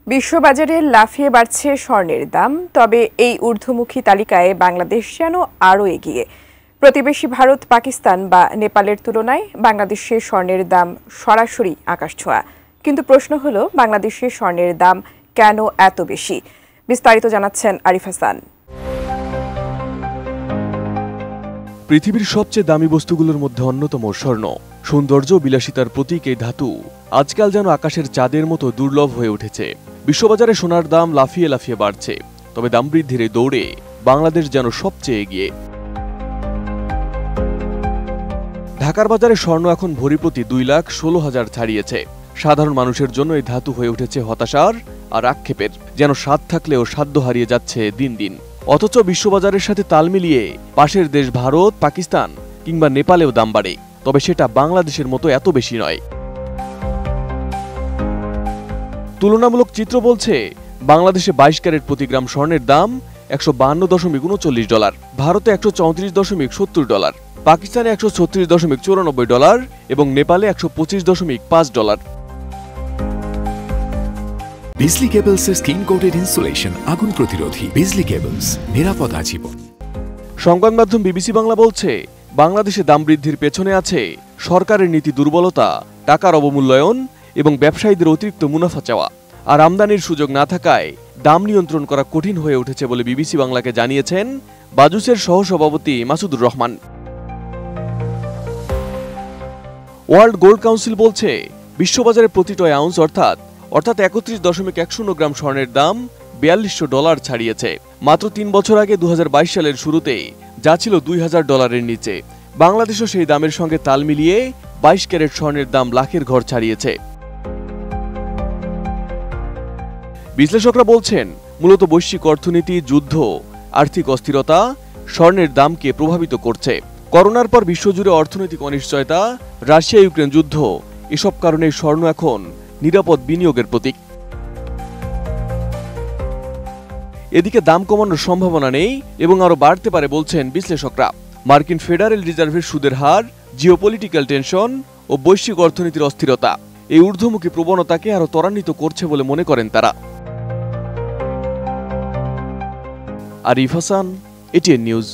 বিশ্ববাজারে লাফিয়ে বাড়ছে স্বর্ণের দাম, তবে এই ঊর্ধ্বমুখী তালিকায় বাংলাদেশ যেন আরও এগিয়ে। প্রতিবেশী ভারত, পাকিস্তান বা নেপালের তুলনায় বাংলাদেশের স্বর্ণের দাম সরাসরি আকাশছোঁয়া। কিন্তু প্রশ্ন হলো, বাংলাদেশের স্বর্ণের দাম কেন এত বেশি? বিস্তারিত জানাচ্ছেন আরিফ হাসান। পৃথিবীর সবচেয়ে দামি বস্তুগুলোর মধ্যে অন্যতম স্বর্ণ। সৌন্দর্য ও বিলাসিতার প্রতীক এই ধাতু আজকাল যেন আকাশের চাঁদের মতো দুর্লভ হয়ে উঠেছে। বিশ্ববাজারে সোনার দাম লাফিয়ে লাফিয়ে বাড়ছে, তবে দাম বৃদ্ধির এই দৌড়ে বাংলাদেশ যেন সবচেয়ে এগিয়ে। ঢাকার বাজারে স্বর্ণ এখন ভরি প্রতি 2,16,000 ছাড়িয়েছে। সাধারণ মানুষের জন্য এই ধাতু হয়ে উঠেছে হতাশার আর আক্ষেপের। যেন স্বাদ থাকলেও সাধ্য হারিয়ে যাচ্ছে দিন দিন। অথচ বিশ্ববাজারের সাথে তাল মিলিয়ে পাশের দেশ ভারত, পাকিস্তান কিংবা নেপালেও দাম বাড়ে, তবে সেটা বাংলাদেশের মতো এত বেশি নয়। তুলনামূলক চিত্র বলছে, বাংলাদেশে 22 ক্যারেট প্রতি গ্রাম স্বর্ণের দাম $152.39, ভারতে $134.70, পাকিস্তানে $136.94 এবং নেপালে $125.5। বিজলি কেবলসের স্কিন কোটেড ইনসুলেশন আগুন প্রতিরোধী। বিজলি কেবলস, নিরাপদ আজীবন। সংবাদ মাধ্যম বিবিসি বাংলা বলছে, বাংলাদেশে দাম বৃদ্ধির পেছনে আছে সরকারের নীতি দুর্বলতা, টাকার অবমূল্যায়ন এবং ব্যবসায়ীদের অতিরিক্ত মুনাফা চাওয়া। আর আমদানির সুযোগ না থাকায় দাম নিয়ন্ত্রণ করা কঠিন হয়ে উঠেছে বলে বিবিসি বাংলাকে জানিয়েছেন বাজুসের সহসভাপতি Masudur Rahman. World gold council বলছে, বিশ্ববাজারে প্রতি টয় আউন্স অর্থাৎ 31.10 গ্রাম স্বর্ণের দাম $4,200 ছাড়িয়েছে। মাত্র 3 বছর আগে 2022 সালের শুরুতে যা ছিল $2,000 নিচে। বাংলাদেশও সেই দামের সঙ্গে তাল মিলিয়ে 22 ক্যারেট স্বর্ণের দাম লাখের ঘর ছাড়িয়েছে। বিশ্লেষকরা বলছেন, মূলত বৈশ্বিক অর্থনীতি, যুদ্ধ, আর্থিক অস্থিরতা স্বর্ণের দামকে প্রভাবিত করছে। করোনার পর বিশ্বজুড়ে অর্থনৈতিক অনিশ্চয়তা, রাশিয়া ইউক্রেন যুদ্ধ, এসব কারণে স্বর্ণ এখন নিরাপদ বিনিয়োগের প্রতীক। এদিকে দাম কমানোর সম্ভাবনা নেই এবং আরো বাড়তে পারে বলছেন বিশ্লেষকরা। মার্কিন ফেডারেল রিজার্ভের সুদের হার, জিওপলিটিক্যাল টেনশন ও বৈশ্বিক অর্থনীতির অস্থিরতা এই ঊর্ধ্বমুখী প্রবণতাকে আরো ত্বরান্বিত করছে বলে মনে করেন তারা। Arif Hasan, ATN news.